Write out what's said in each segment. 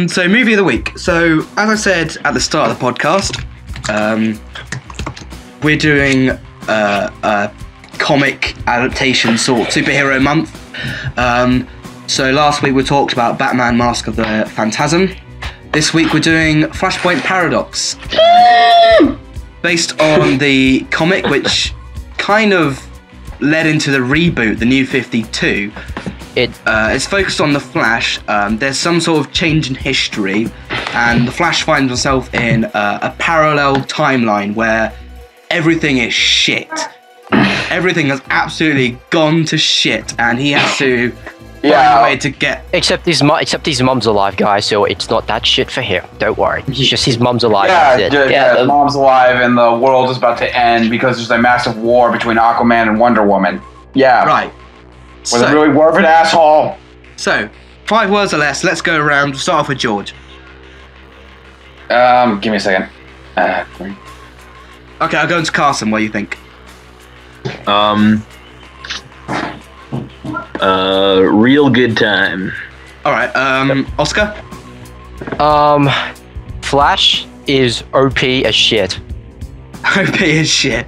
So movie of the week. So as I said at the start of the podcast, we're doing a comic adaptation sort superhero month. So last week we talked about Batman: Mask of the Phantasm. This week we're doing Flashpoint Paradox, based on the comic which kind of led into the reboot, the New 52. It's focused on the Flash. There's some sort of change in history, and the Flash finds himself in a parallel timeline where everything is shit. Everything has absolutely gone to shit, and he has to find a way to get... Except his mom's alive, guys, so it's not that shit for him. Don't worry. It's just his mom's alive. The mom's alive, and the world is about to end because there's a massive war between Aquaman and Wonder Woman. Yeah. Right. With a really warped asshole. So, 5 words or less. Let's go around. We'll start off with George. Give me a second. 3. Okay, I'll go into Carson. What do you think? Real good time. All right. Oscar. Flash is OP as shit. OP as shit.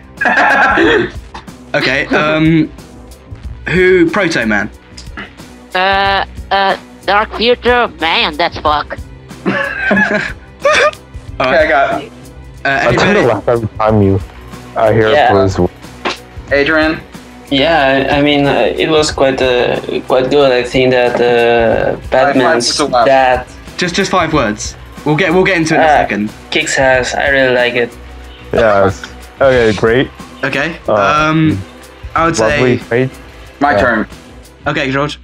Okay. Who? Proto Man. Dark Future? Man, that's fuck. Right. I got I tend to laugh every time you hear Blue's. Adrian. Yeah, I mean, it was quite good. I think that Batman's dad Just 5 words. We'll get into it in a second. kicks ass. I really like it. Yes. Okay, great. Okay. I would Lovely, say. great. My turn. Okay, George.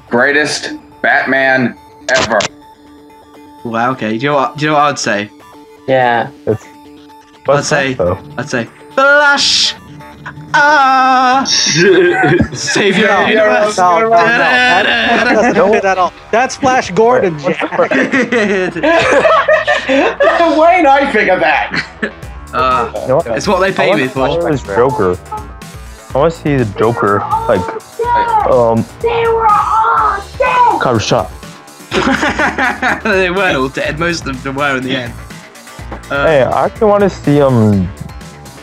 Greatest Batman ever. Wow. Okay. Do you know what I would say? Yeah. What's I'd that, say Flash. Savior of the universe. No, that doesn't fit at all. That's Flash Gordon, Jack. Why did I think of that? You know what? It's what they pay me for. I want to see Joker. I want to see the Joker, like, kind of shot. They weren't all dead. Most of them were in the end. Hey, I actually want to see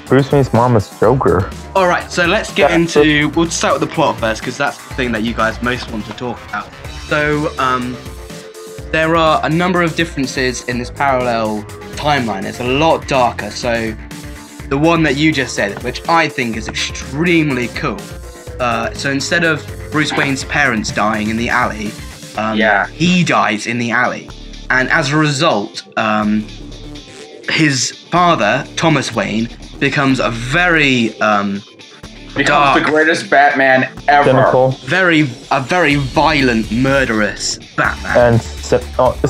Bruce Wayne's mom as Joker. All right, so let's get into. We'll start with the plot first because that's the thing that you guys most want to talk about. So, there are a number of differences in this parallel timeline. It's a lot darker. So, the one that you just said, which I think is extremely cool. So instead of Bruce Wayne's parents dying in the alley, he dies in the alley, and as a result, his father, Thomas Wayne, becomes a very Becomes the greatest Batman ever. Cynical. very violent, murderous Batman. And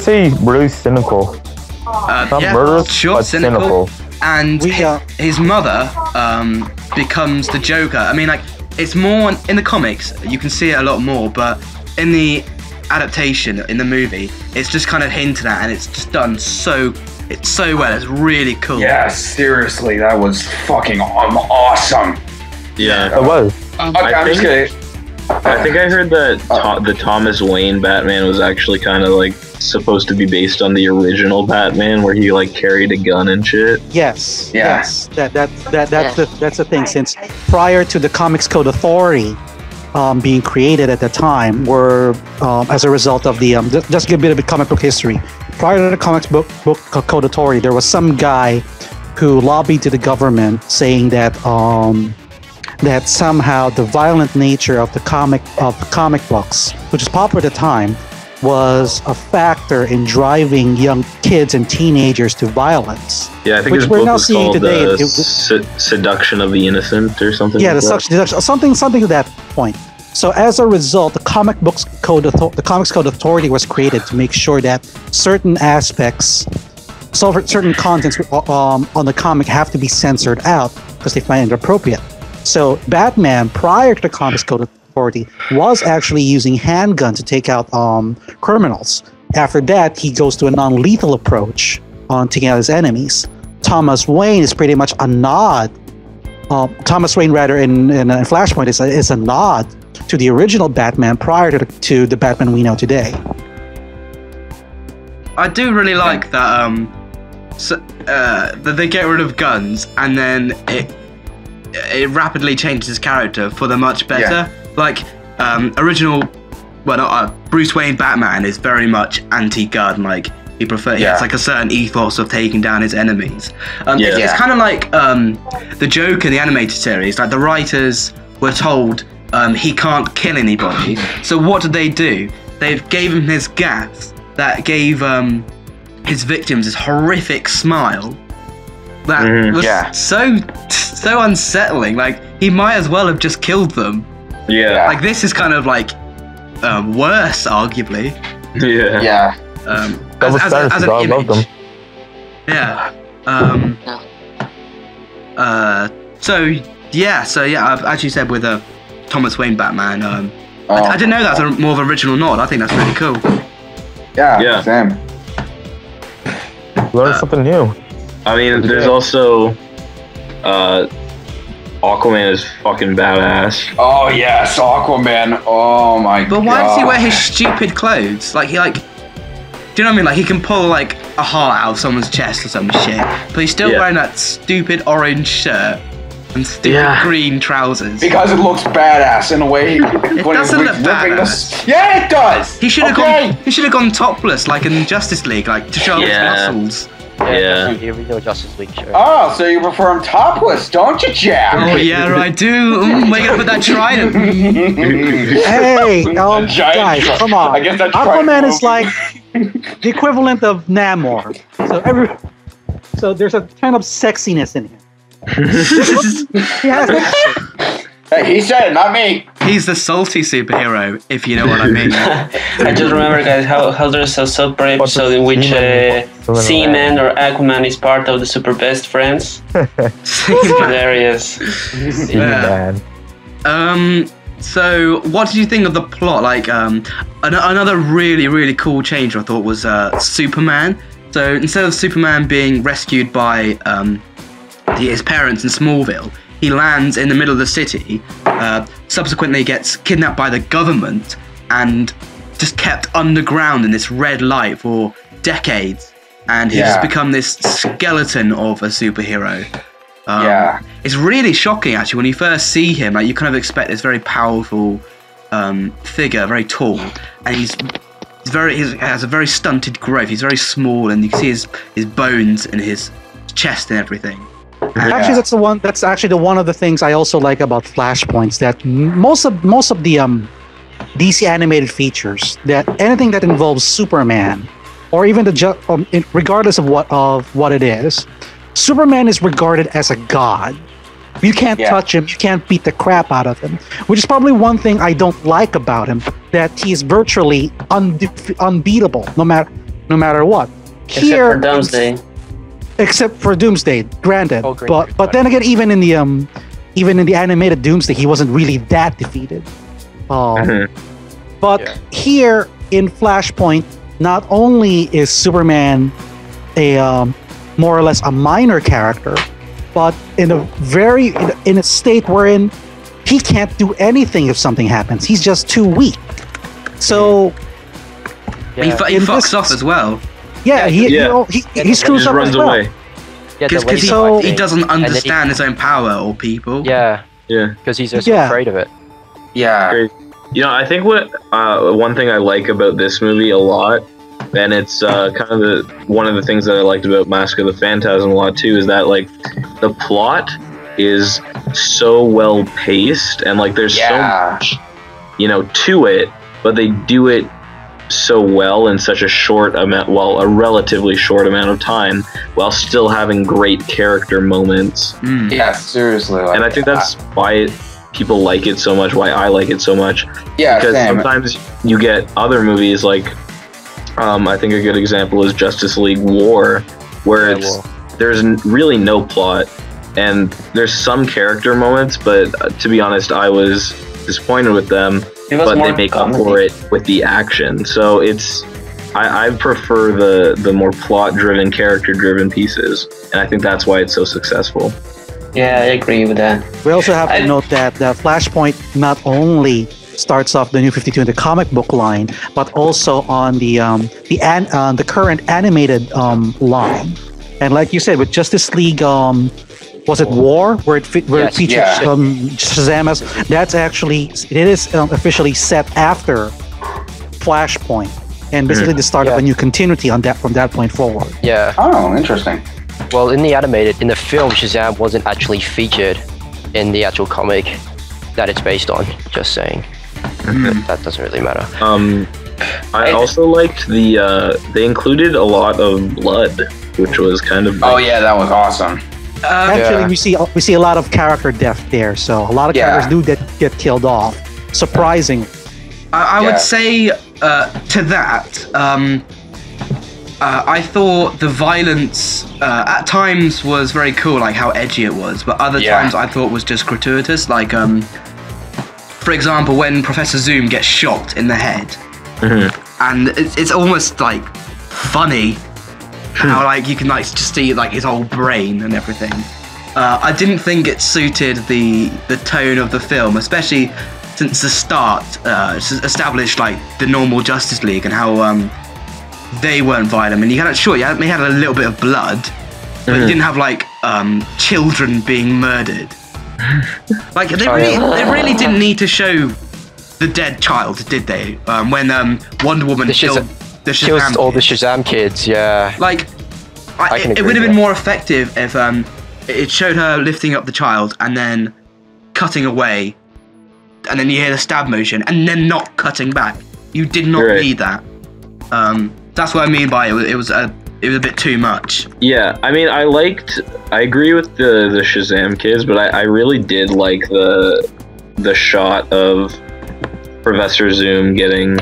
say really cynical. Not murderous, sure, but cynical. And his mother becomes the Joker. I mean, like, it's more in the comics. You can see it a lot more, but in the adaptation in the movie, it's just kind of hinted at, and it's just done so well. It's really cool. Yeah, seriously, that was fucking awesome. Yeah, It was. Okay, I'm just kidding. I think I heard that the Thomas Wayne Batman was actually kind of like supposed to be based on the original Batman, where he like carried a gun and shit. Yes. Yeah. Yes. That's the thing. Since prior to the Comics Code Authority being created at the time, were as a result of the just give a bit of comic book history. Prior to the Comics Book Code Authority, there was some guy who lobbied to the government saying that that somehow the violent nature of the comic books, which is popular at the time, was a factor in driving young kids and teenagers to violence. Yeah, I think which his we're book now was seeing called today. Seduction of the Innocent or something. Yeah, like something to that point. So as a result, the Comics Code Authority was created to make sure that certain aspects, certain contents on the comic have to be censored out because they find it appropriate. So Batman, prior to the Comics Code Authority, was actually using handgun to take out criminals. After that, he goes to a non-lethal approach on taking out his enemies. Thomas Wayne is pretty much a nod. Thomas Wayne, rather, in Flashpoint, is a nod to the original Batman prior to the Batman we know today. I do really like that. That they get rid of guns and then it rapidly changes his character for the much better. Like original, Bruce Wayne Batman is very much anti-gun. Like he prefers, it's like a certain ethos of taking down his enemies. It's kind of like the Joker in the animated series. Like the writers were told he can't kill anybody. So what did they do? They gave him this gas that gave his victims this horrific smile that was so unsettling. Like he might as well have just killed them. Yeah. Like this is kind of like worse, arguably. Yeah. As an I love them. Yeah. So I've actually said with a Thomas Wayne Batman. I didn't know that's a more of an original nod. I think that's really cool. Yeah. Same. Learn something new. I mean, there's also Aquaman is fucking badass. Oh yes, Aquaman. Oh my god. But why does he wear his stupid clothes? Like he like, do you know what I mean? Like he can pull like a heart out of someone's chest or some shit, but he's still wearing that stupid orange shirt and stupid green trousers. Because it looks badass in a way. It doesn't look badass. Yeah, it does. He should have gone. He should have gone topless, like in Justice League, like to show off his muscles. The original Justice League show. Oh, so you prefer him topless, don't you, Jack? Oh yeah, I do. We're gonna put that trident. Hey, guys, come on. I guess that's Aquaman is like the equivalent of Namor. So there's a kind of sexiness in him. Hey, he said it, not me. He's the salty superhero, if you know what I mean. I just remember, guys, how there's a separate episode in which Seaman or Aquaman is part of the super best friends. Hilarious. Yeah. So, what did you think of the plot? Like, another really cool change I thought was Superman. So, instead of Superman being rescued by his parents in Smallville, he lands in the middle of the city, subsequently gets kidnapped by the government, and just kept underground in this red light for decades. And he's just become this skeleton of a superhero. It's really shocking, actually, when you first see him. Like, you kind of expect this very powerful figure, very tall, and he has a very stunted growth. He's very small, and you can see his bones and his chest and everything. Actually, that's actually one of the things I also like about Flashpoints. That most of the DC animated features, that anything that involves Superman, or even regardless of what it is, Superman is regarded as a god. You can't touch him. You can't beat the crap out of him. Which is probably one thing I don't like about him. That he is virtually unbeatable, no matter what. Except for Doomsday. Except for Doomsday, granted. But then again, even in the animated Doomsday, he wasn't really that defeated. But here in Flashpoint, not only is Superman a more or less a minor character, but in a state wherein he can't do anything if something happens. He's just too weak. So he fucks off as well. He screws up runs as well. away. Because he doesn't understand his own power or people. Yeah. Because he's just afraid of it. Yeah. You know, I think one thing I like about this movie a lot, and it's kind of one of the things that I liked about Mask of the Phantasm a lot too, is that like the plot is so well paced, and like there's so much, to it, but they do it so well in such a a relatively short amount of time, while still having great character moments. Yeah, seriously. And I think that's why people like it so much, why I like it so much. Yeah, because sometimes you get other movies like, I think a good example is Justice League War, where there's really no plot, and there's some character moments, but to be honest, I was disappointed with them. But they make up for it with the action. So I prefer the more plot-driven, character-driven pieces, and I think that's why it's so successful. Yeah, I agree with that. We also have to note that Flashpoint not only starts off the New 52 in the comic book line, but also on the current animated line. And like you said, with Justice League, was it War, where it features Shazam as? That's actually it is officially set after Flashpoint, and basically the start of a new continuity on that from that point forward. Yeah. Oh, interesting. Well, in the film, Shazam wasn't actually featured in the actual comic that it's based on. Just saying. That doesn't really matter. I also liked they included a lot of blood, which was kind of. Oh yeah, that was awesome. Actually, we see a lot of character death there, so a lot of characters do get killed off. Surprising. I would say to that, I thought the violence at times was very cool, like how edgy it was, but other times I thought was just gratuitous. Like, for example, when Professor Zoom gets shot in the head, and it's almost like funny how like you can like just see like his whole brain and everything. I didn't think it suited the tone of the film, especially since the start established like the normal Justice League and how they weren't violent. And you had they had a little bit of blood, but you didn't have like children being murdered. Like they really didn't need to show the dead child, did they? When Wonder Woman killed all the Shazam kids, Like, it would have been more effective if it showed her lifting up the child and then cutting away, and then you hear the stab motion and then not cutting back. You did not need that. That's what I mean by it was a bit too much. Yeah, I mean, I agree with the Shazam kids, but I really did like the shot of Professor Zoom getting,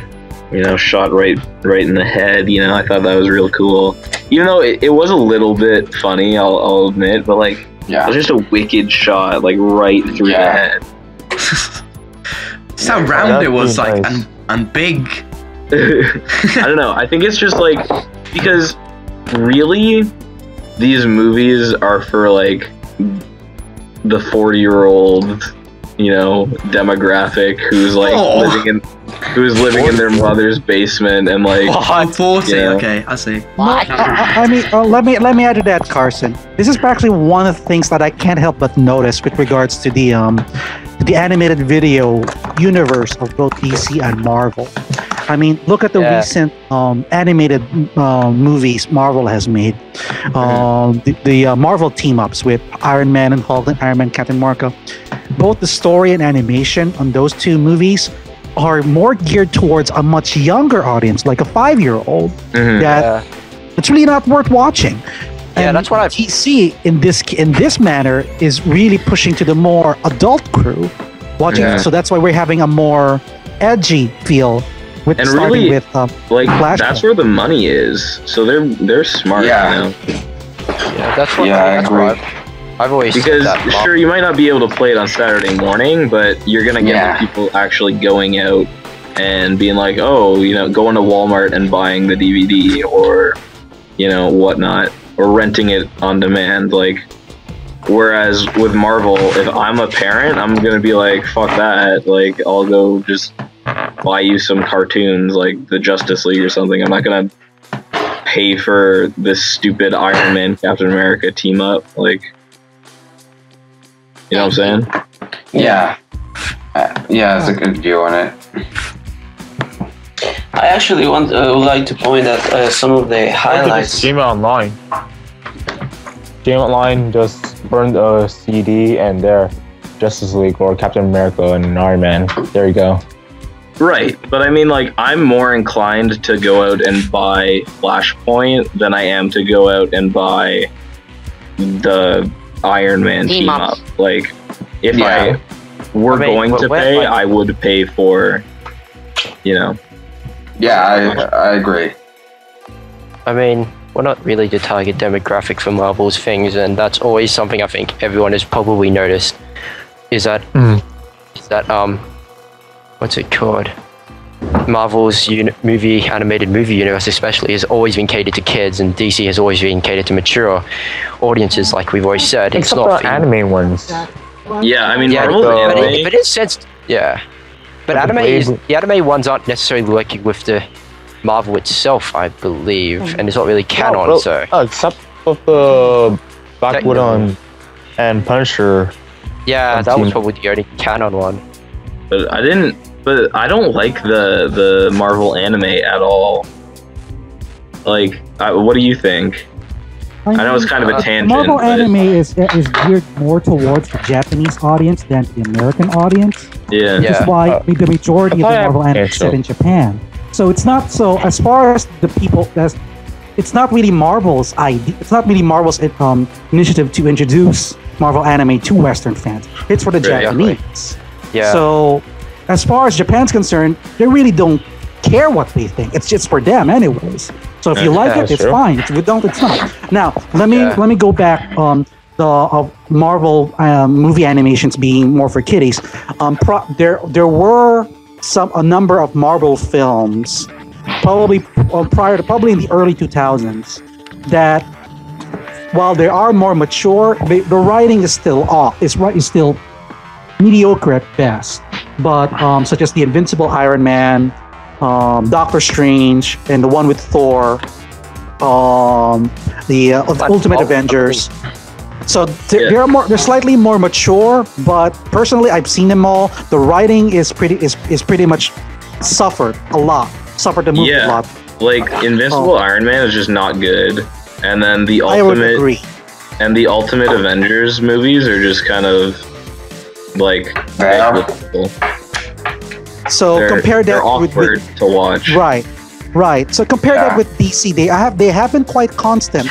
shot right in the head. I thought that was real cool. Even though it was a little bit funny, I'll admit, but like, it was just a wicked shot, like right through the head. Just how round it was, like, and big. I don't know. I think it's just like, because really, these movies are for like the 40-year-old, demographic who's like living in their mother's basement and like 40. Okay, I see. I mean, let me add to that, Carson. This is actually one of the things that I can't help but notice with regards to the animated video universe of both DC and Marvel. I mean, look at the recent animated movies Marvel has made. The Marvel team-ups with Iron Man and Hulk and Iron Man Captain America. Both the story and animation on those two movies are more geared towards a much younger audience, like a 5-year-old. That it's really not worth watching. Yeah, that's what DC in this manner is really pushing to the more adult crew watching. So that's why we're having a more edgy feel. With and really, with, like that's where the money is. So they're smart. Yeah, that's what. I agree. I've always because sure, you might not be able to play it on Saturday morning, but you're gonna get the people actually going out and being like, oh, going to Walmart and buying the DVD or whatnot, or renting it on demand. Like, whereas with Marvel, if I'm a parent, I'm gonna be like, fuck that. Like, I'll go just buy you some cartoons like the Justice League or something. I'm not gonna pay for this stupid Iron Man Captain America team up. Like, you know what I'm saying? Yeah. That's a good view on it. I actually would like to point out some of the highlights. Game Online. Game Online just burned a CD and there, Justice League or Captain America and Iron Man. There you go. Right, but I mean, like, I'm more inclined to go out and buy Flashpoint than I am to go out and buy the Iron Man team up. Like, if I were going to pay, I would pay for, Yeah, I agree. I mean, we're not really the target demographic for Marvel's things, and that's always something I think everyone has probably noticed. Is that what's it called? Marvel's animated movie universe especially has always been catered to kids, and DC has always been catered to mature audiences, like we've always said. Except for anime ones. Yeah, I mean, Marvel's anime, but in a sense, But the anime ones aren't necessarily working with the Marvel itself, I believe, and it's not really canon. Except with the Black Widow and Punisher. Yeah, that was probably the only canon one. But I don't like the Marvel anime at all. Like, what do you think? I know it's kind of a tangent. Marvel anime is geared more towards the Japanese audience than the American audience. Yeah. Which is why the majority of the Marvel anime is set in Japan. So it's not so, as far as the people, it's not really Marvel's idea. It's not really Marvel's initiative to introduce Marvel anime to Western fans. It's for the Japanese. Yeah. So as far as Japan's concerned, they really don't care what they think. It's just for them anyways. So if you like it, it's fine. If you don't, it's not. Now let me go back the Marvel movie animations being more for kiddies. There were a number of Marvel films, probably in the early 2000s, that while they are more mature, the writing is still off. Is still mediocre at best. But such as the Invincible Iron Man, Doctor Strange, and the one with Thor, the Ultimate Avengers. So they're slightly more mature, but personally, I've seen them all. The writing is pretty much suffered a movie a lot. Like Invincible Iron Man is just not good, and then the Ultimate Avengers movies are just kind of like so compare that awkward to watch. Right. So compare that with DC. They have been quite constant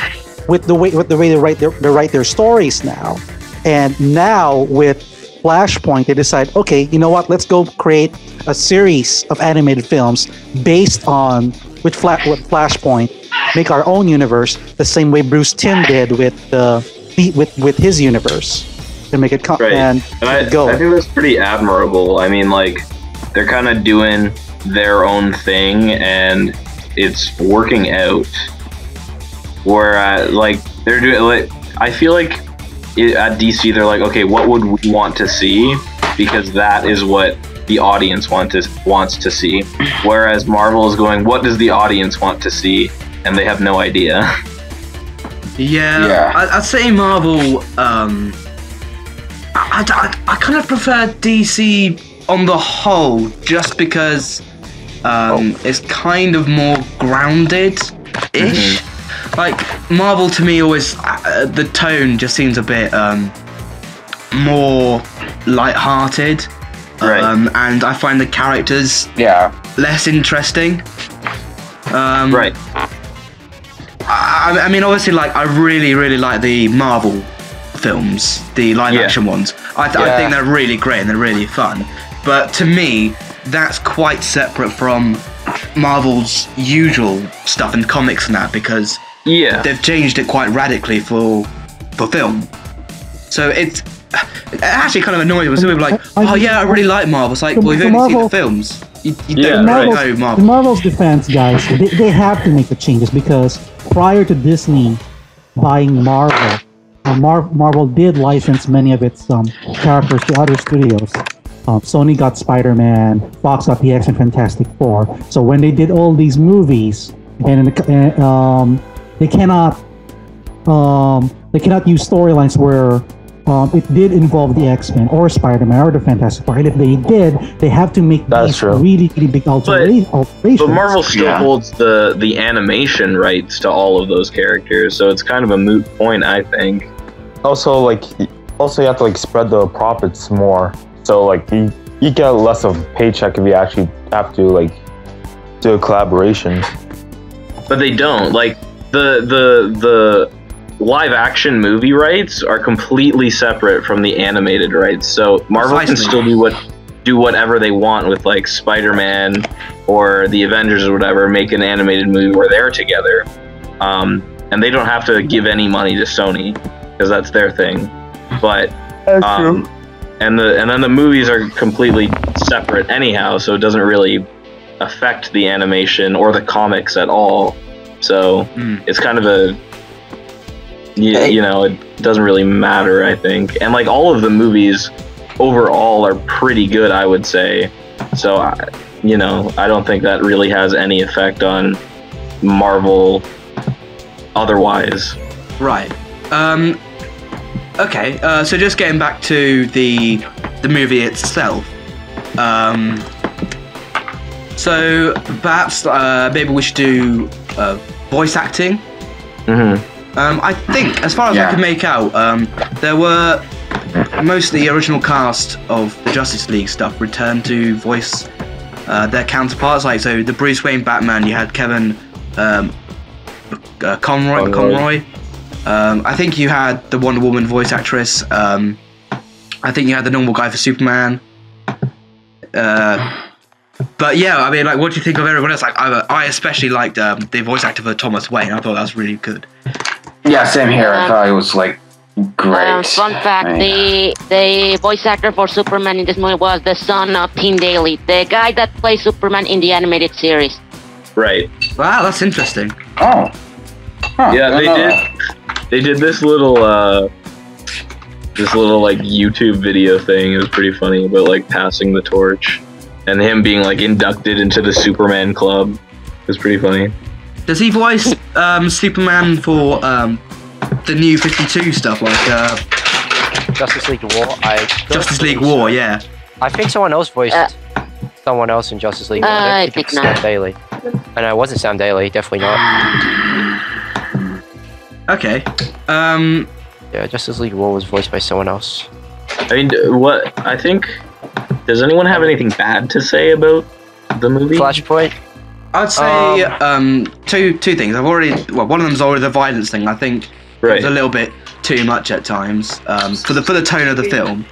with the way they write their stories now. And now with Flashpoint, they decide, okay, you know what? Let's go create a series of animated films based on with Flashpoint. Make our own universe the same way Bruce Timm did with his universe to make it go. I think that's pretty admirable. I mean, like, they're kind of doing their own thing and it's working out. Whereas, like, they're doing, like, I feel like at DC they're like, okay, what would we want to see? Because that is what the audience wants to see. Whereas Marvel is going, what does the audience want to see? And they have no idea. I'd say Marvel. I kind of prefer DC on the whole, just because it's kind of more grounded-ish. Mm-hmm. Like Marvel, to me, always the tone just seems a bit more light-hearted, and I find the characters less interesting. Right. I mean, obviously, like, I really like the Marvel films, the live-action ones. I think they're really great and they're really fun. But to me, that's quite separate from Marvel's usual stuff in comics and that, because they've changed it quite radically for film. So it actually kind of annoys me when people are like, I really like Marvel. It's like, well, you've only seen the films. You don't really know Marvel. In Marvel's defense, guys, they have to make the changes because prior to Disney buying Marvel, Marvel did license many of its characters to other studios. Sony got Spider-Man, Fox got the X-Men Fantastic Four. So when they did all these movies, and they cannot use storylines where it did involve the X-Men or Spider-Man or the Fantastic Four. And if they did, they have to make these really big alterations. But Marvel still holds the animation rights to all of those characters, so it's kind of a moot point, I think. Also, you have to like spread the profits more. So like you get less of a paycheck if you actually have to like do a collaboration. But they don't. Like the live action movie rights are completely separate from the animated rights. So Marvel can still do whatever they want with like Spider-Man or the Avengers or whatever, make an animated movie where they're together. And they don't have to give any money to Sony because that's their thing. But that's true. And then the movies are completely separate anyhow, so it doesn't really affect the animation or the comics at all. So it's kind of it doesn't really matter, I think. And like all of the movies overall are pretty good, I would say. So, you know, I don't think that really has any effect on Marvel otherwise. Right. Okay. So just getting back to the movie itself. So perhaps maybe we should do voice acting. I think, as far as I can make out, there were most of the original cast of the Justice League stuff returned to voice their counterparts. Like, so the Bruce Wayne Batman, you had Kevin Conroy. I think you had the Wonder Woman voice actress. I think you had the normal guy for Superman. But yeah, I mean, like, what do you think of everyone else? Like, I especially liked the voice actor for Thomas Wayne. I thought that was really good. Yeah, same here. I thought it was like great. Fun fact: the voice actor for Superman in this movie was the son of Tim Daly, the guy that plays Superman in the animated series. Right. Wow, that's interesting. Oh. Huh, yeah, they did this little like YouTube video thing. It was pretty funny about like passing the torch and him being like inducted into the Superman Club. It was pretty funny. Does he voice Superman for the new 52 stuff, like Justice League War? Justice League War, yeah. I think someone else voiced someone else in Justice League War. I think Sam Daly. And it wasn't Sam Daly, definitely not. Okay. Yeah, Justice League War was voiced by someone else. I mean, I think... Does anyone have anything bad to say about the movie? Flashpoint? I'd say two things. One of them's already the violence thing. I think it's a little bit too much at times for the tone of the film.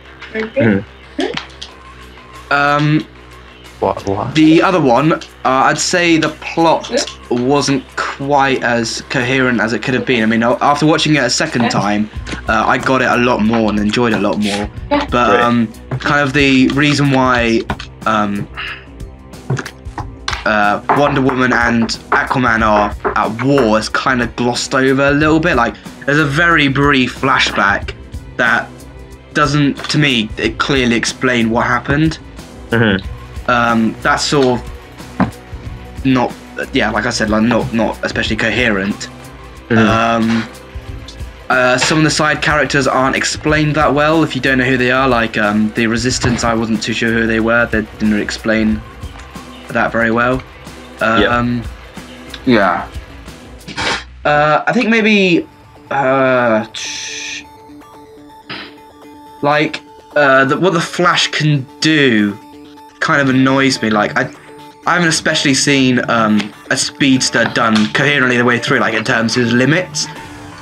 What? The other one, I'd say the plot wasn't quite as coherent as it could have been. I mean, after watching it a second time, I got it a lot more and enjoyed it a lot more. But kind of the reason why Wonder Woman and Aquaman are at war is kind of glossed over a little bit. Like, there's a very brief flashback that doesn't, to me, it clearly explain what happened. That's sort of not, like I said, like not especially coherent. Some of the side characters aren't explained that well if you don't know who they are. Like the Resistance, I wasn't too sure who they were. They didn't really explain that very well. I think maybe what the Flash can do kind of annoys me. Like I haven't especially seen a speedster done coherently the way through, like in terms of his limits.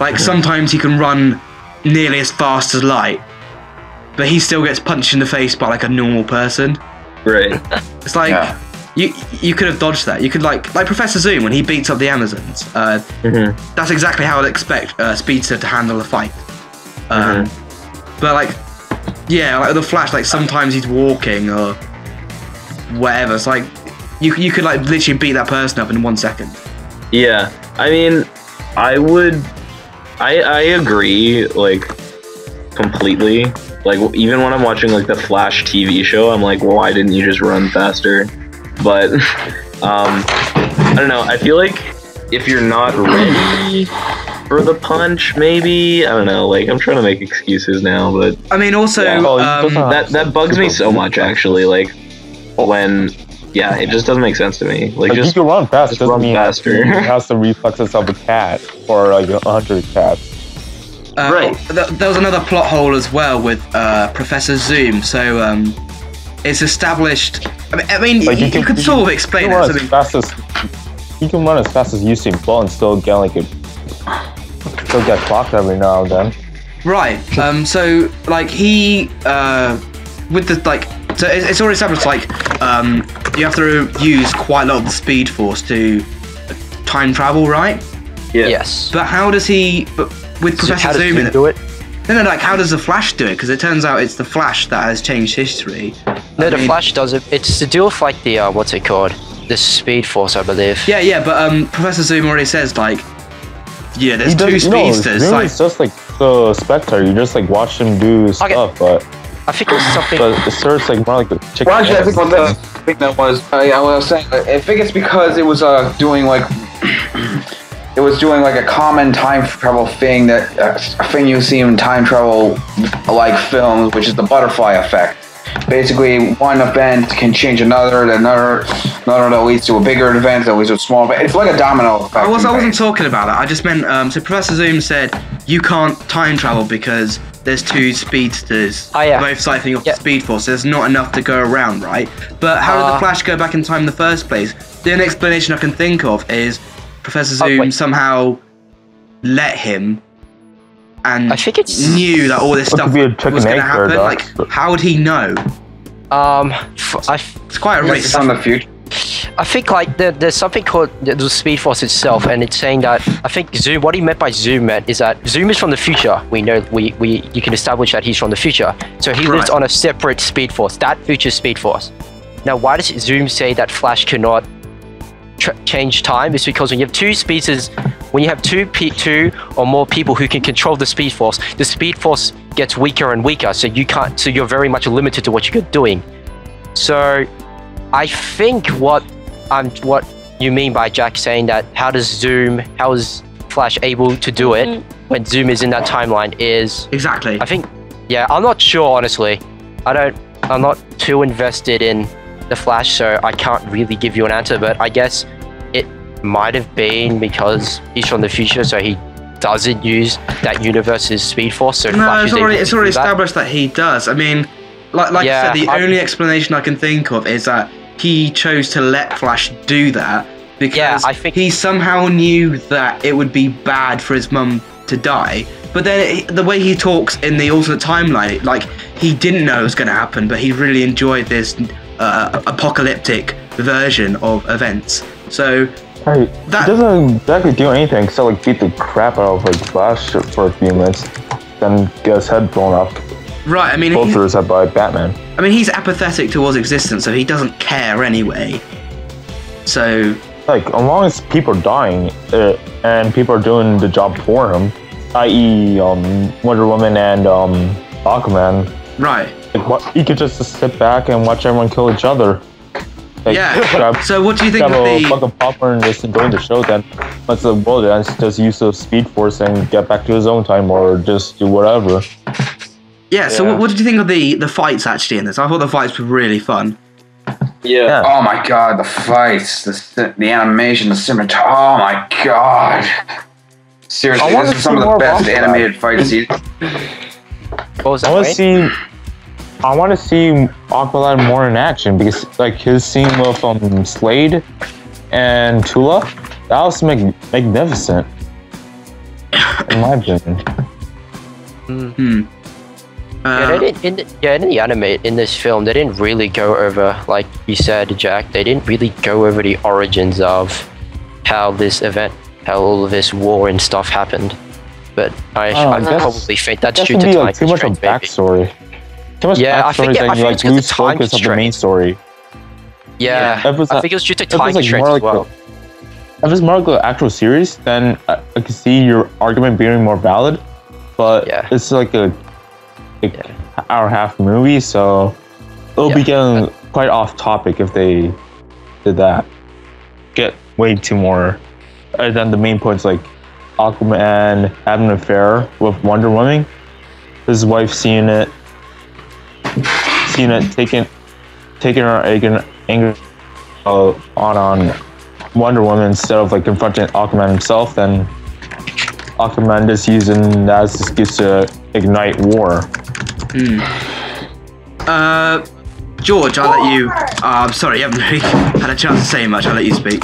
Like sometimes he can run nearly as fast as light, but he still gets punched in the face by like a normal person. Right. It's like you could have dodged that. You could like Professor Zoom when he beats up the Amazons. That's exactly how I'd expect speedster to handle a fight. But like with the Flash, like sometimes he's walking or whatever. It's like you could like literally beat that person up in 1 second. Yeah, I mean, I agree, like, completely. Like, even when I'm watching, like, the Flash TV show, I'm like, why didn't you just run faster? But, I don't know, I feel like if you're not ready for the punch, maybe, I don't know, like, I'm trying to make excuses now, but... I mean, also, that bugs me so much, actually, like, when... Yeah, it just doesn't make sense to me. Like, just you can run fast. Just run faster. It has the reflexes of a cat or like 100 cats. Right. There was another plot hole as well with Professor Zoom. So it's established. I mean, like you could sort of explain it. You can run as fast as Usain Bolt and still get clocked every now and then. Right. So like he with the like. So it's already established, like, you have to use quite a lot of the Speed Force to time travel, right? Yeah. Yes. But how does he... But with Professor Zoom... How does he do it? No, like, how does the Flash do it? Because it turns out it's the Flash that has changed history. No, the Flash does it. It's to do with, like, the, what's it called? The Speed Force, I believe. Yeah, but Professor Zoom already says, like, there's two speedsters. Zoom is just like the Spectre. You just, like, watch him do stuff, but... I think it was something. But the surge like more like the chicken. Well, actually, I think what the thing that was, I was saying, I think it's because it was doing like, it was doing like a common time travel thing that a thing you see in time travel like films, which is the butterfly effect. Basically, one event can change another that leads to a bigger event that leads to a small event. It's like a domino effect. I wasn't talking about that. I just meant, so Professor Zoom said you can't time travel because there's two speedsters both siphoning off the speed force. There's not enough to go around, right? But how did the Flash go back in time in the first place? The only explanation I can think of is Professor Zoom somehow let him and I think it's knew that all this stuff was going to happen. Like, how would he know? It's quite a risk. From the future. I think like there's something called the Speed Force itself, and it's saying that I think Zoom. What he meant by Zoom is that Zoom is from the future. We know you can establish that he's from the future. So he lives on a separate Speed Force, that future Speed Force. Now, why does Zoom say that Flash cannot change time? It's because when you have two speedsters, when you have two or more people who can control the Speed Force gets weaker and weaker. So you can't. So you're very much limited to what you're doing. So I think what you mean by Jack saying that how is Flash able to do it when Zoom is in that timeline is exactly. I think, yeah, I'm not sure honestly. I'm not too invested in the Flash, so I can't really give you an answer. But I guess it might have been because he's from the future, so he doesn't use that universe's Speed Force. So no, it's already established that he does. I mean, like I said, the only explanation I can think of is that he chose to let Flash do that because he somehow knew that it would be bad for his mum to die. But then the way he talks in the alternate timeline, like he didn't know it was going to happen, but he really enjoyed this apocalyptic version of events. So he doesn't exactly do anything except like beat the crap out of like Flash for a few minutes, then get his head blown up. Right, I mean, both of us are by Batman. I mean, he's apathetic towards existence, so he doesn't care anyway. So, like, as long as people are dying and people are doing the job for him, i.e., Wonder Woman and Aquaman. Right. Like, he could just sit back and watch everyone kill each other. Like, so what do you think of the fucking popcorn and just enjoy the show? Then once the world ends, just use the Speed Force and get back to his own time, or just do whatever. Yeah, so what did you think of the fights actually in this? I thought the fights were really fun. Yeah. Oh my god, the fights, the animation, the cinematography. Oh my god. Seriously, this is some of the best animated fight scenes. I want to see Aquaman more in action because like his scene with Slade and Tula, that was magnificent. In my opinion. In this film, they didn't really go over, like you said, Jack. They didn't really go over the origins of how all of this war and stuff happened. But I probably think that's due to time too much of backstory. Too much backstory that you like lose focus of the main story. Yeah, I think it was due to time constraints as well. If it's more like the actual series, then I could see your argument being more valid. But it's like a hour and a half movie, so it'll be getting quite off topic if they did that. Get way too more. Other than the main points like Aquaman having an affair with Wonder Woman, his wife seeing it, taking her anger on Wonder Woman instead of like confronting Aquaman himself, then Aquaman just using that as an excuse to ignite war. George, I'll let you. I'm sorry, you haven't really had a chance to say much. I'll let you speak.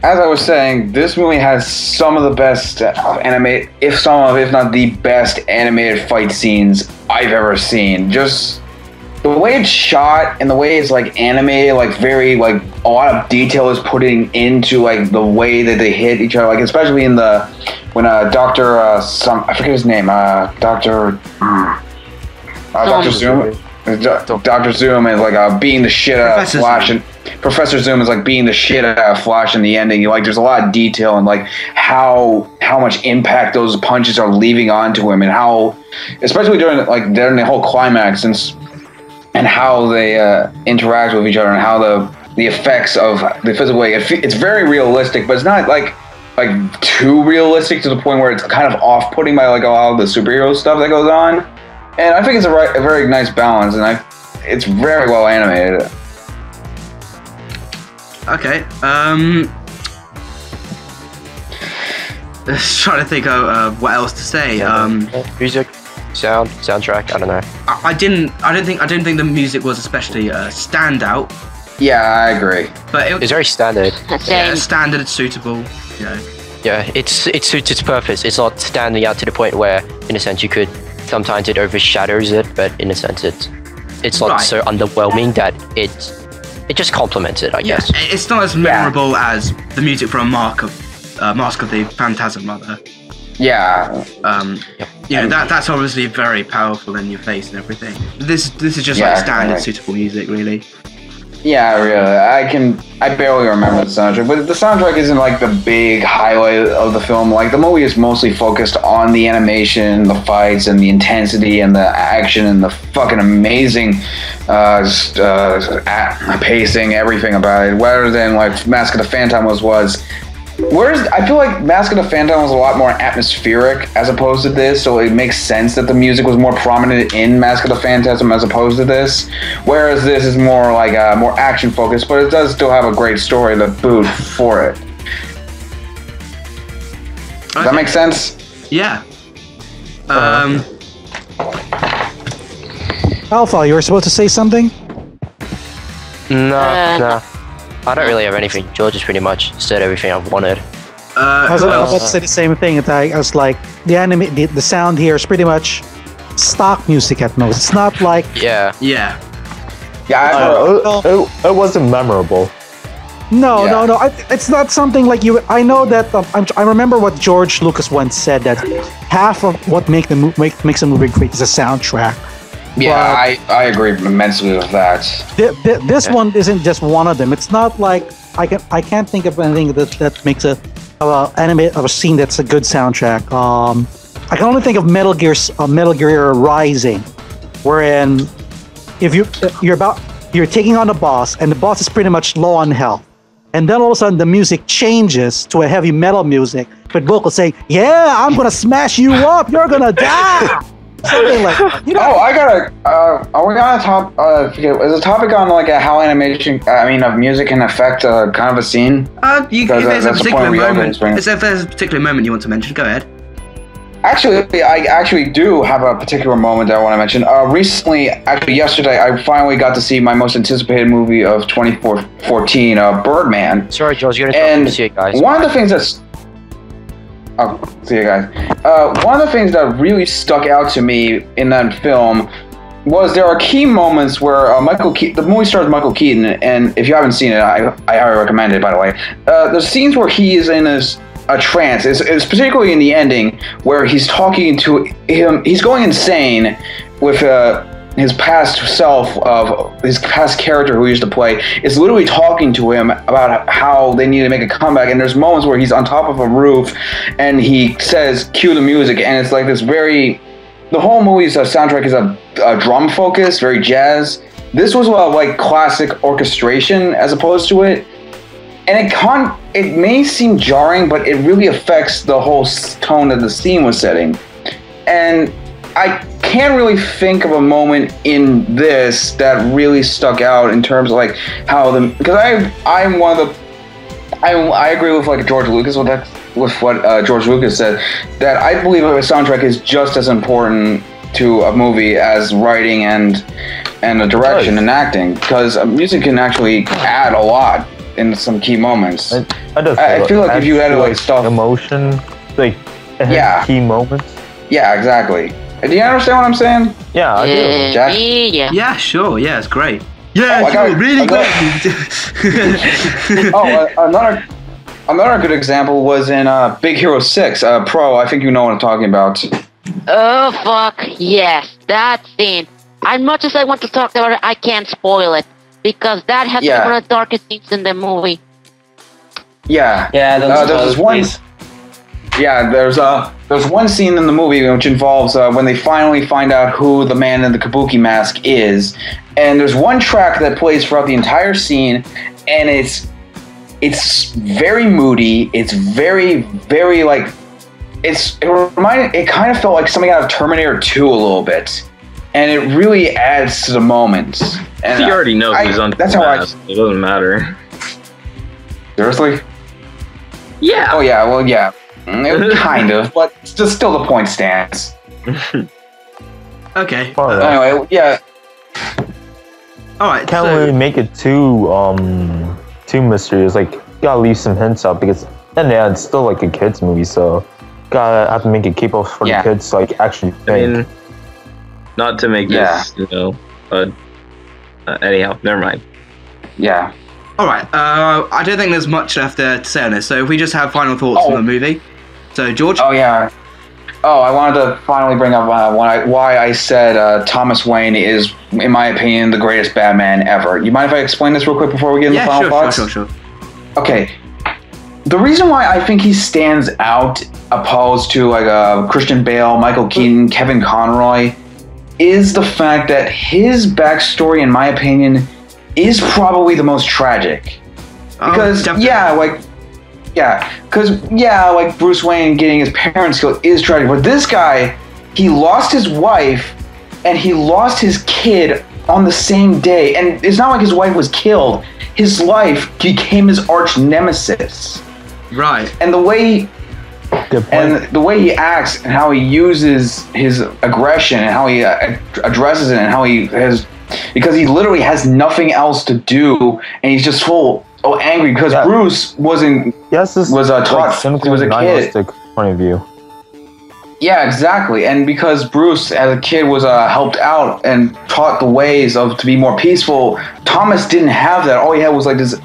As I was saying, this movie has some of the best if not the best animated fight scenes I've ever seen. Just the way it's shot and the way it's like animated, like very like a lot of detail is putting into like the way that they hit each other, like especially in when Dr. I forget his name, Dr. Zoom. Dr. Zoom is like beating the shit out of Flash, and Professor Zoom is like beating the shit out of Flash in the ending. There's a lot of detail and like how much impact those punches are leaving onto him, and how, especially during the whole climax, and how they interact with each other, and how the effects of the physical way. It's very realistic, but it's not like too realistic to the point where it's kind of off-putting by like a lot of the superhero stuff that goes on. And I think it's a very nice balance, and it's very well animated. Okay. Just trying to think of what else to say. Music, soundtrack. I don't know. I didn't think the music was especially standout. Yeah, I agree. But it's very standard. Yeah, standard. It's suitable. Yeah, it suits its purpose. It's not standing out to the point where, in a sense, you could. Sometimes it overshadows it, but in a sense, it's not so underwhelming that it just complements it, I guess. It's not as memorable as the music from Mask of the Phantasm, rather. Yeah. That's obviously very powerful in your face and everything. This is just like standard, suitable music, really. Yeah, really. I barely remember the soundtrack, but the soundtrack isn't like the big highlight of the film. Like, the movie is mostly focused on the animation, the fights, and the intensity, and the action, and the fucking amazing pacing, everything about it. Rather than like Mask of the Phantom was. I feel like Mask of the Phantom was a lot more atmospheric as opposed to this, so it makes sense that the music was more prominent in Mask of the Phantasm as opposed to this. Whereas this is more like more action focused, but it does still have a great story to boot for it. Does that make sense? Yeah. Alpha, you were supposed to say something? No. I don't really have anything. George has pretty much said everything I've wanted. I was about to say the same thing. I was like, the sound here is pretty much stock music at most. It's not like... Yeah. It wasn't memorable. No. It's not something like you... I know that... I remember what George Lucas once said, that half of what makes a movie great is a soundtrack. Yeah, I agree immensely with that. This one isn't just one of them. It's not like I can't think of anything that makes a scene that's a good soundtrack. I can only think of Metal Gear Rising, wherein if you're taking on a boss and the boss is pretty much low on health, and then all of a sudden the music changes to a heavy metal music with vocals saying, "Yeah, I'm gonna smash you up. You're gonna die." Something like that. Oh, I gotta. Are we on a top? Is the topic on like how animation? Of music can affect kind of a scene? If there's a particular moment you want to mention, go ahead. Actually, I actually do have a particular moment that I want to mention. Recently, actually yesterday, I finally got to see my most anticipated movie of 2014, Birdman. Sorry, George, you're gonna see it, guys. One of the things that's see you guys. One of the things that really stuck out to me in that film was there are key moments where the movie stars Michael Keaton, and if you haven't seen it, I highly recommend it, by the way. There's scenes where he is in a trance. It's particularly in the ending where he's talking to him. He's going insane with his past self, of his past character who he used to play, is literally talking to him about how they need to make a comeback. And there's moments where he's on top of a roof and he says, cue the music. And it's like this the whole movie's soundtrack is a drum focus, very jazz. This was like classic orchestration as opposed to it. And it may seem jarring, but it really affects the whole tone that the scene was setting. And I can't really think of a moment in this that really stuck out in terms of like how because I'm one of the I agree with like George Lucas with what George Lucas said, that I believe a soundtrack is just as important to a movie as writing and the direction and acting, because music can actually add a lot in some key moments. I feel like if you had like stuff emotion, like key moments. Yeah, exactly. Do you understand what I'm saying? Yeah, I do. Jack? Yeah, sure. Yeah, it's great. Yeah, really great. Another good example was in Big Hero 6 Pro. I think you know what I'm talking about. Oh fuck yes, that scene. as much as I want to talk about it, I can't spoil it because that has one of the darkest scenes in the movie. Yeah. Yeah, there's one. Yeah, there's one scene in the movie which involves when they finally find out who the man in the kabuki mask is, and there's one track that plays throughout the entire scene, and it's very moody. It's very, very like it kind of felt like something out of Terminator 2 a little bit, and it really adds to the moment. And you already know he's on the mask. It doesn't matter. Seriously? Yeah. Oh yeah. Well, yeah. Kind of, but still the point stands. Okay. Anyway, yeah. All right. Can't really make it too mysterious. Like, gotta leave some hints out because, and yeah, it's still like a kids movie, so gotta have to make it capable for the kids to like actually think. I mean, not to make this, but anyhow, never mind. Yeah. All right. I don't think there's much left to say on this. So if we just have final thoughts on the movie. So George. Oh yeah. Oh, I wanted to finally bring up why I said Thomas Wayne is, in my opinion, the greatest Batman ever. You mind if I explain this real quick before we get into the final thoughts? Sure. Okay. The reason why I think he stands out opposed to like Christian Bale, Michael Keaton, Kevin Conroy, is the fact that his backstory, in my opinion, is probably the most tragic. Because like Bruce Wayne getting his parents killed is tragic, but this guy, he lost his wife and he lost his kid on the same day, and it's not like his wife was killed. His life became his arch nemesis. Right. And the way he acts and how he uses his aggression and how he addresses it and how he has, because he literally has nothing else to do, and he's just angry because Bruce was taught cynical, he was a kid. Point of view. Yeah, exactly, and because Bruce as a kid was helped out and taught the ways to be more peaceful, Thomas didn't have that. All he had was like this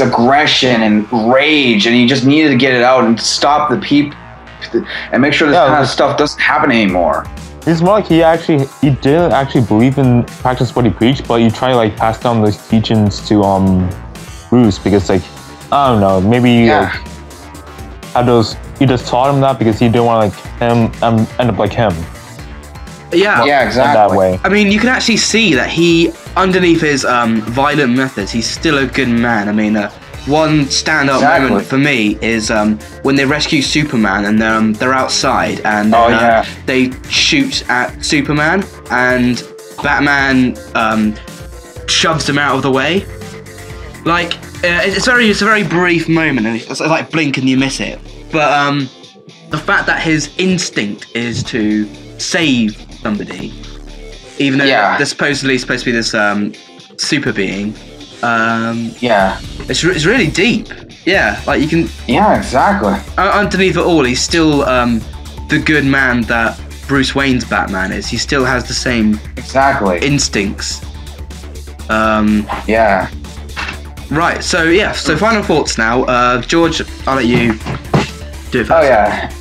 aggression and rage, and he just needed to get it out and stop the people and make sure this kind of stuff doesn't happen anymore. It's more like he didn't actually believe in practice what he preached, but he tried to like pass down those teachings to Bruce because like I don't know, maybe he just taught him that because he didn't want like him end up like him. Yeah, exactly. That way. I mean, you can actually see that he, underneath his violent methods, he's still a good man. I mean, one stand-up moment for me is when they rescue Superman and they're outside and they shoot at Superman and Batman shoves them out of the way. Like it's a very brief moment, and it's like blink and you miss it. But the fact that his instinct is to save somebody, even though they're supposedly supposed to be this super being. It's really deep. Yeah, like you can. Yeah, exactly. Underneath it all, he's still the good man that Bruce Wayne's Batman is. He still has the same instincts. Right. So final thoughts now. George, I'll let you do it first. Oh yeah.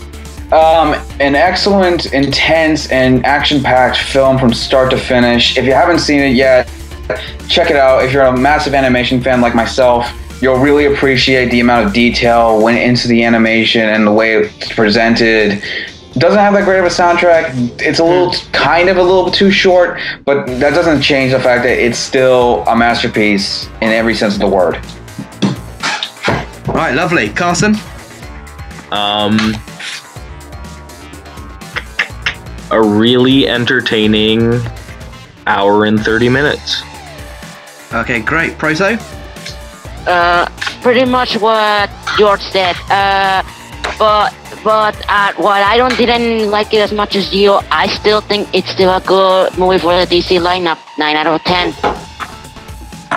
An excellent, intense, and action-packed film from start to finish. If you haven't seen it yet, check it out. If you're a massive animation fan like myself, you'll really appreciate the amount of detail went into the animation and the way it's presented. It doesn't have that great of a soundtrack. It's a little bit too short, but that doesn't change the fact that it's still a masterpiece in every sense of the word. Right, lovely. Carson? A really entertaining hour and 30 minutes. Okay, great. Proto? Pretty much what George said. But what I didn't like it as much as you. I still think it's still a good movie for the DC lineup. 9 out of 10.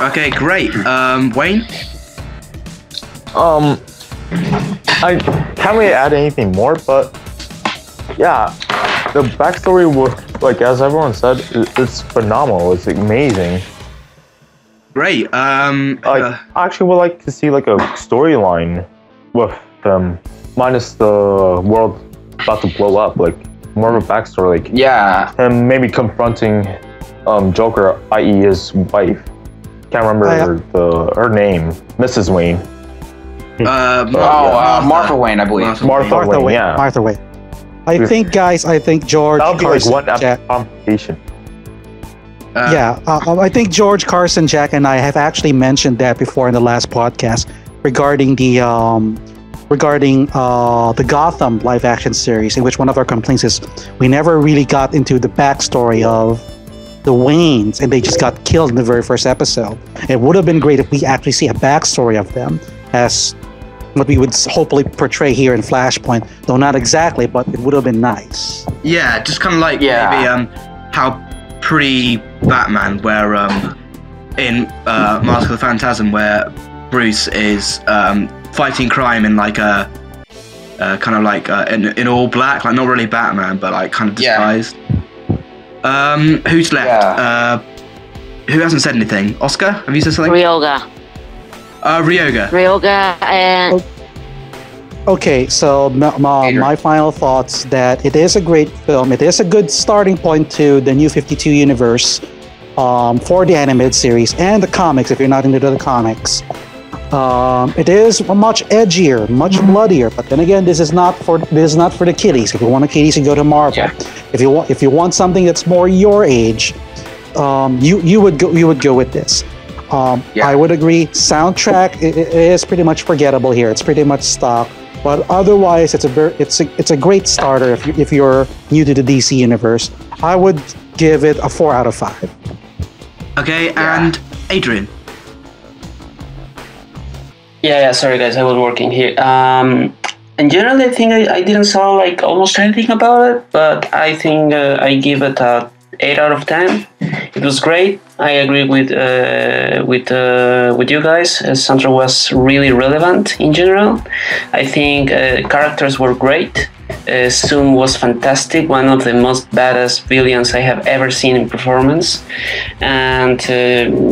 Okay, great. Wayne? I can't really add anything more, but yeah, the backstory was, like as everyone said, it's phenomenal. It's amazing. Great. I actually would like to see like a storyline with them, minus the world about to blow up. Like more of a backstory, like him maybe confronting Joker, i.e. his wife. Can't remember her name, Mrs. Wayne. Martha Wayne, I believe. Martha Wayne, yeah. Martha Wayne. I think George That'll be Carson, like one confrontation. I think George Carson, Jack, and I have actually mentioned that before in the last podcast regarding the Gotham live-action series, in which one of our complaints is we never really got into the backstory of the Waynes, and they just got killed in the very first episode. It would have been great if we actually see a backstory of them, as what we would hopefully portray here in Flashpoint, though not exactly, but it would have been nice. Yeah, just kind of like maybe how pre-Batman, where in Mask of the Phantasm, where Bruce is fighting crime in like a kind of like in all black, like not really Batman, but like kind of disguised. Who's left? Who hasn't said anything? Oscar, have you said something? Ryoga and... Okay, so my final thoughts that it is a great film. It is a good starting point to the New 52 universe for the animated series and the comics, if you're not into the comics. It is much edgier, much bloodier, but then again, this is not for the kiddies. If you want the kiddies, you go to Marvel. Yeah. If you want something that's more your age, you would go with this. I would agree. Soundtrack is pretty much forgettable here. It's pretty much stock, but otherwise, it's a great starter if you're new to the DC universe. I would give it a 4 out of 5. Okay, and Adrian. Yeah, sorry guys, I was working here. In general, I think I didn't saw like almost anything about it, but I think I give it a 8 out of 10. It was great. I agree with you guys. Sandra was really relevant in general. I think characters were great. Zoom was fantastic, one of the most badass villains I have ever seen in performance, and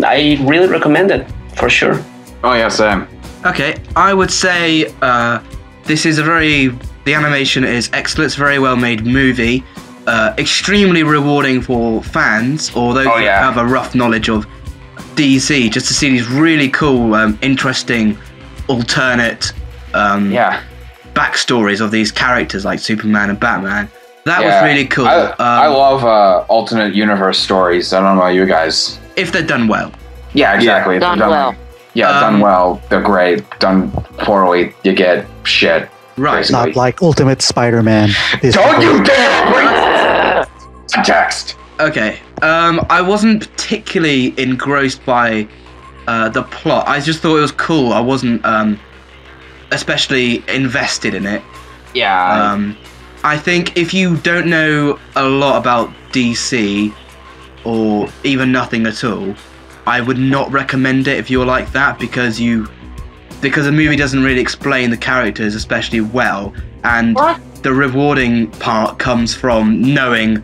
I really recommend it for sure. Oh yeah, same. Okay, I would say the animation is excellent. It's a very well made movie. Extremely rewarding for fans or those who have a rough knowledge of DC, just to see these really cool, interesting, alternate backstories of these characters like Superman and Batman. That was really cool. I love alternate universe stories. I don't know about you guys. If they're done well. Yeah, exactly. Yeah. Done well. Yeah, done well, they're great. Done poorly, you get shit. Right. Basically. Not like Ultimate Spider-Man. Don't you dare bring text! Okay. I wasn't particularly engrossed by the plot. I just thought it was cool. I wasn't especially invested in it. Yeah. I think if you don't know a lot about DC, or even nothing at all, I would not recommend it if you're like that, because the movie doesn't really explain the characters especially well, and the rewarding part comes from knowing,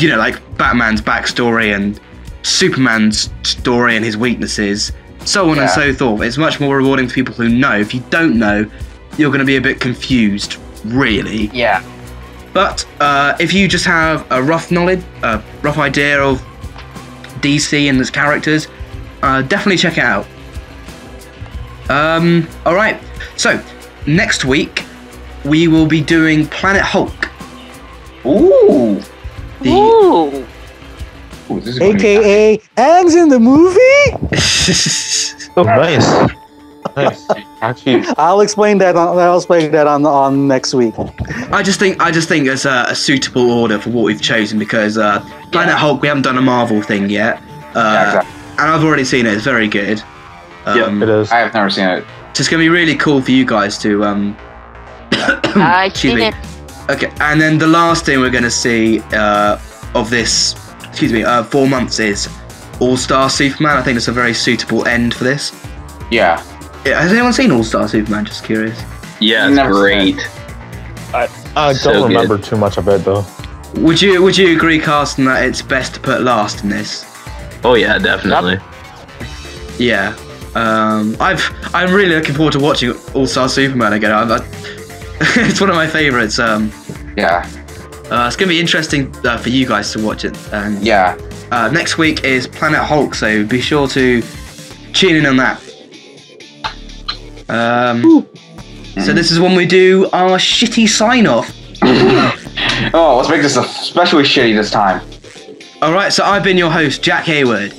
like Batman's backstory and Superman's story and his weaknesses, so on and so forth. It's much more rewarding for people who know. If you don't know, you're going to be a bit confused, really. Yeah. But if you just have a rough idea of DC and its characters, definitely check it out. Alright, so next week we will be doing Planet Hulk. Ooh! Ooh! AKA Ang's in the movie? Oh, nice. Nice. Actually, I'll explain that on next week. I just think it's a suitable order for what we've chosen, because Planet Hulk, we haven't done a Marvel thing yet. Exactly. And I've already seen it. It's very good. it is. I have never seen it. So it's going to be really cool for you guys to... I've seen it. Okay, and then the last thing we're going to see of this, 4 months, is All-Star Superman. I think it's a very suitable end for this. Yeah. Has anyone seen All-Star Superman? Just curious. Yeah, it's great. I don't remember too much of it though. Would you agree, Carsten, that it's best to put last in this? Oh yeah, definitely. Yeah. I'm really looking forward to watching All-Star Superman again. It's one of my favorites. Yeah. It's going to be interesting for you guys to watch it. Yeah. Next week is Planet Hulk, so be sure to tune in on that. So this is when we do our shitty sign-off. Oh, let's make this especially shitty this time. Alright, so I've been your host, Jack Hayward.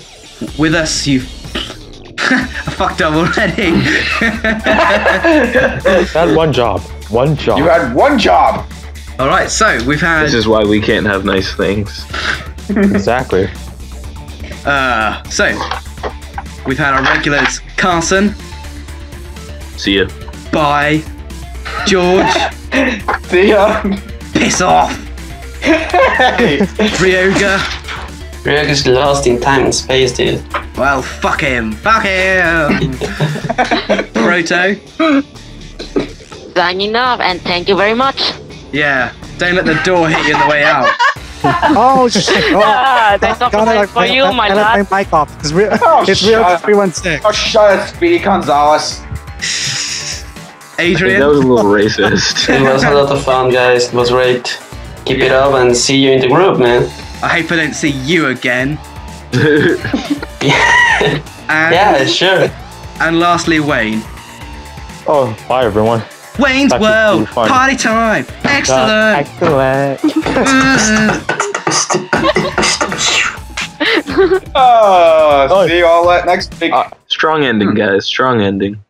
With us, I fucked up already. Had one job. One job. You had one job. Alright, so we've had... This is why we can't have nice things. Exactly. So, we've had our regulars, Carson. See ya. Bye. George. See ya. Piss off. Ryoga. Ryoga's lost in time and space, dude. Well, fuck him. Fuck him. Proto. Signing off, and thank you very much. Yeah, don't let the door hit you on the way out. Oh shit! Oh, That's not for you, my I lad. left my mic off. It's real. It's shut real. up. 316. Oh, shut it, Speedy Gonzalez. Adrian. That was a little racist. It was a lot of fun, guys. It was great. Keep it up and see you in the group, man. I hope I don't see you again. Yeah, sure. And lastly, Wayne. Oh, bye everyone. Wayne's That's World. really fun. Party time. Excellent. See you all next week. Strong ending, guys. Strong ending.